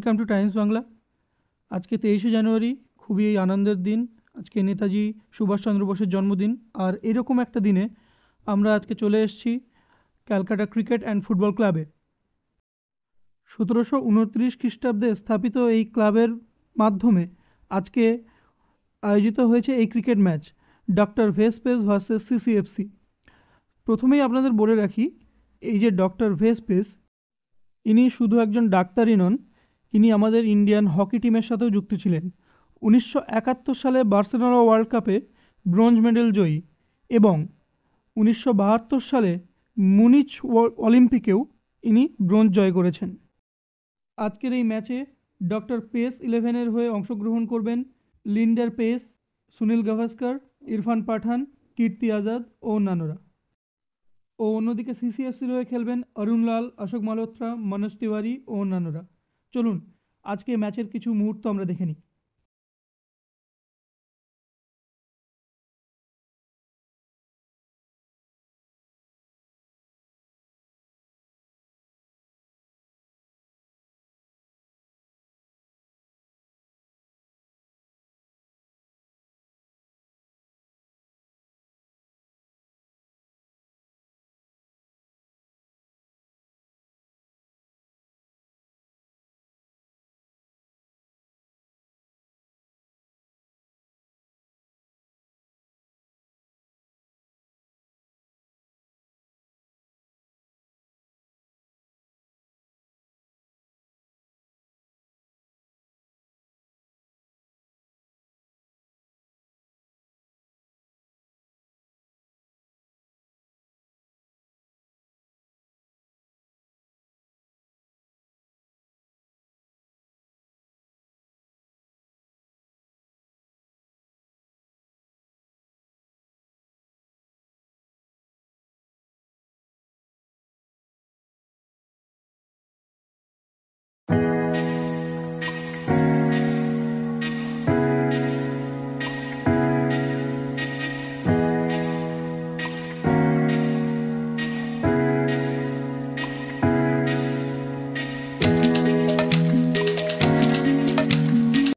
Welcome to Times Bangla. আজকে 23শে জানুয়ারি, খুবই আনন্দের দিন। আজকে নেতাজি সুভাষচন্দ্র বোসের জন্মদিন। আর এরকম একটা দিনে আমরা আজকে চলে এসেছি ক্যালকাটা ক্রিকেট অ্যান্ড ফুটবল ক্লাবে। 1729 খ্রিস্টাব্দে স্থাপিত এই ক্লাবের মাধ্যমে আজকে আয়োজিত হয়েছে এই ক্রিকেট ম্যাচ, ডক্টর ভেসপেস ভার্সেস সিসিএফসি। প্রথমেই আপনাদের বলে রাখি, এই যে ডক্টর ভেসপেস, ইনি শুধু একজন ডাক্তারই নন, ইনি আমাদের ইন্ডিয়ান হকি টিমের সাথেও যুক্ত ছিলেন। 1971 সালে বার্সেলোনা ওয়ার্ল্ড কাপে ব্রোঞ্জ মেডেল জয়ী এবং 1972 সালে মুনিচ অলিম্পিকেও ইনি ব্রোঞ্জ জয় করেছেন। আজকের এই ম্যাচে ডক্টর পেস 11-এর হয়ে অংশগ্রহণ করবেন লিন্ডার পেস, সুনীল গাভাস্কর, ইরফান পাঠান, কীর্তি আজাদ ও অন্যান্যরা। ও অন্যদিকে সিসিএফসির হয়ে খেলবেন অরুণ লাল, অশোক মালহোত্রা, মনোজ তিওয়ারি ও অন্যান্যরা। চলুন আজকে ম্যাচের কিছু মুহূর্ত আমরা দেখে নিই।